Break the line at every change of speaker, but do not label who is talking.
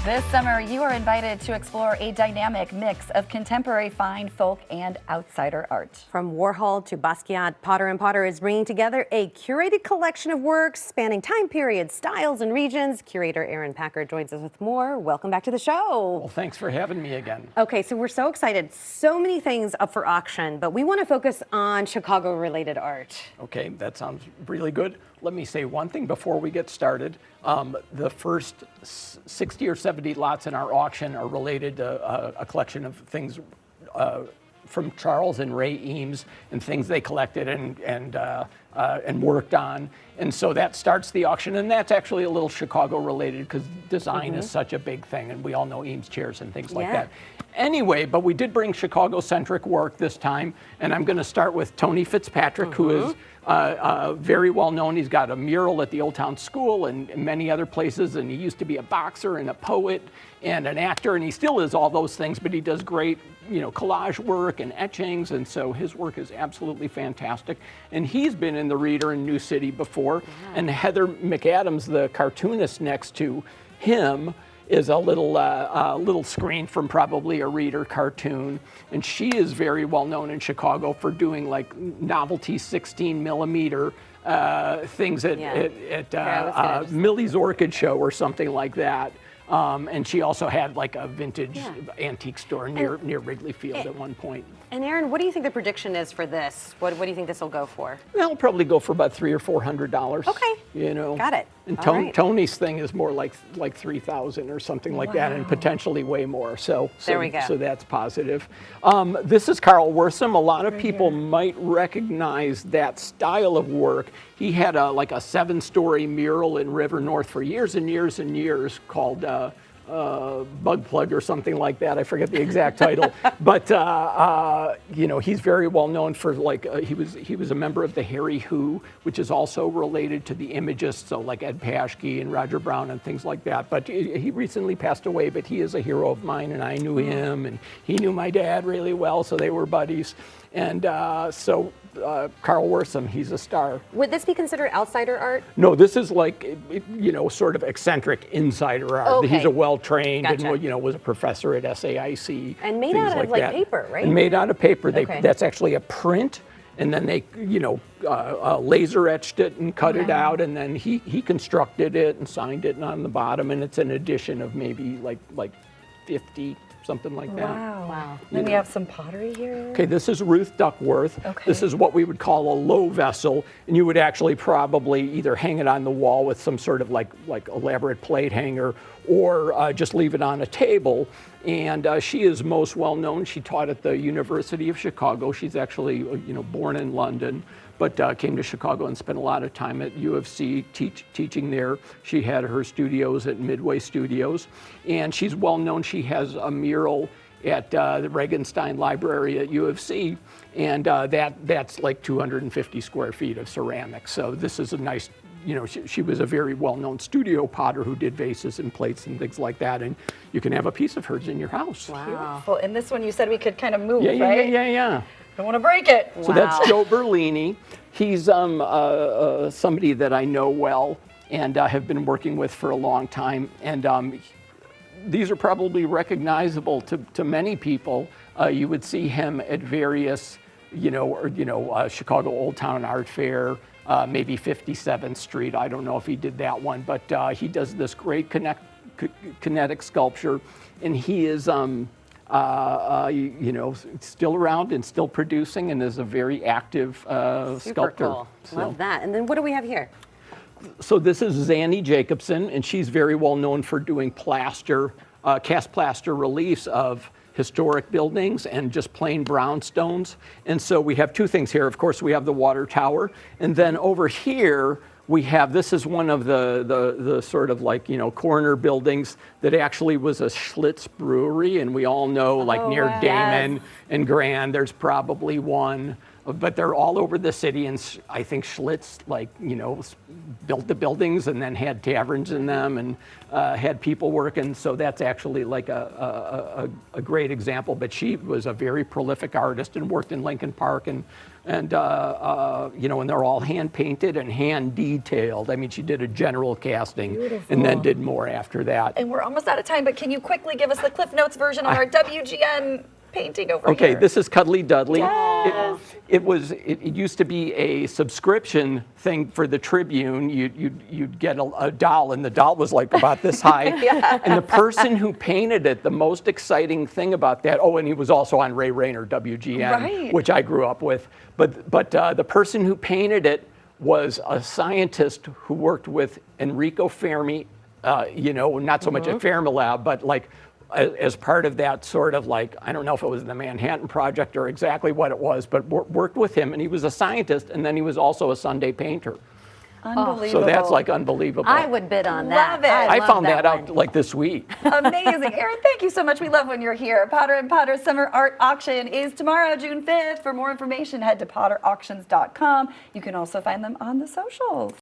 This summer, you are invited to explore a dynamic mix of contemporary fine folk and outsider art.
From Warhol to Basquiat, Potter & Potter is bringing together a curated collection of works spanning time periods, styles, and regions. Curator Aaron Packer joins us with more. Welcome back to the show.
Well, thanks for having me again.
Okay, so we're so excited. So many things up for auction, but we want to focus on Chicago-related art.
Okay, that sounds really good. Let me say one thing before we get started. The first 60 or 70 lots in our auction are related to a collection of things from Charles and Ray Eames and things they collected and worked on. And so that starts the auction, and that's actually a little Chicago related because design is such a big thing, and we all know Eames chairs and things like that. Anyway, but we did bring Chicago-centric work this time, and I'm going to start with Tony Fitzpatrick, who is very well known. He's got a mural at the Old Town School and many other places, and he used to be a boxer and a poet and an actor, and he still is all those things, but he does great, collage work and etchings, and so his work is absolutely fantastic. And he's been in the Reader in New City before, and Heather McAdams, the cartoonist next to him, is a little screen from probably a Reader cartoon, and she is very well known in Chicago for doing like novelty 16 millimeter things at Millie's Orchid Show or something like that. And she also had like a vintage antique store near Wrigley Field at one point.
And Aaron, what do you think the prediction is for this? What do you think this will go for?
It'll probably go for about $300 or $400.
Okay. Got it.
And Tony's thing is more like 3,000 or something like that, and potentially way more. So
there we go.
So that's positive. This is Carl Wortham. A lot of people might recognize that style of work. He had like a 7-story mural in River North for years and years and years called Bug Plug or something like that. I forget the exact title, but he's very well known for he was a member of the Harry Who, which is also related to the Imagists, so like Ed Paschke and Roger Brown and things like that. But he recently passed away, but he is a hero of mine, and I knew him, and he knew my dad really well, so they were buddies. And Carl Wortham, he's a star.
Would this be considered outsider art?
No, this is like, sort of eccentric insider art.
Okay.
He's a well-trained
Gotcha.
and, was a professor at SAIC.
And made out of like paper, right?
And made out of paper.
Okay.
That's actually a print, and then they, laser etched it and cut it out, and then he constructed it and signed it on the bottom, and it's an edition of maybe like 50. Something like that.
Wow. Then we have some pottery here.
Okay, this is Ruth Duckworth.
Okay.
This is what we would call a low vessel, and you would actually probably either hang it on the wall with some sort of like elaborate plate hanger, or just leave it on a table. And she is most well known. She taught at the University of Chicago. She's actually born in London, but came to Chicago and spent a lot of time at U of C teaching there. She had her studios at Midway Studios, and she's well known. She has a mural at the Regenstein Library at U of C, and that's like 250 square feet of ceramics. So this is a nice, she was a very well-known studio potter who did vases and plates and things like that, and you can have a piece of hers in your house.
Wow.
Beautiful. And this one you said we could kind of move,
Yeah.
Don't want to break it.
So that's Joe Berlini. He's somebody that I know well and have been working with for a long time. And these are probably recognizable to many people. You would see him at various, Chicago Old Town Art Fair, maybe 57th Street. I don't know if he did that one, but he does this great kinetic sculpture, and he is still around and still producing, and is a very active sculptor.
Cool. Love that. And then what do we have here?
So this is Zanny Jacobson, and she's very well known for doing cast plaster reliefs of historic buildings and just plain brownstones. And so we have two things here. Of course, we have the water tower, and then over here we have, this is one of the sort of like, corner buildings that actually was a Schlitz brewery, and we all know near Damon and Grand, there's probably one. but they're all over the city, and I think Schlitz, built the buildings and then had taverns in them and had people working. So that's actually like a great example. But she was a very prolific artist and worked in Lincoln Park, and and they're all hand painted and hand detailed. I mean, she did a general casting and then did more after that.
And we're almost out of time, but can you quickly give us the Cliff Notes version of our WGN painting over here?
Okay, this is Cuddly Dudley.
Yes.
It used to be a subscription thing for the Tribune. You'd get a doll, and the doll was like about this high. And the person who painted it, the most exciting thing about that, and he was also on Ray Rayner, WGN,
Right.
which I grew up with. But the person who painted it was a scientist who worked with Enrico Fermi, not so much at Fermilab, but like as part of that sort of like, I don't know if it was the Manhattan Project or exactly what it was, but worked with him, and he was a scientist, and then he was also a Sunday painter.
Unbelievable.
So that's like unbelievable.
I would bid on that.
Love it.
I
love
found that
one.
out like this week.
Amazing. Erin, thank you so much. We love when you're here. Potter and Potter Summer Art Auction is tomorrow, June 5th. For more information, head to potterauctions.com. You can also find them on the socials.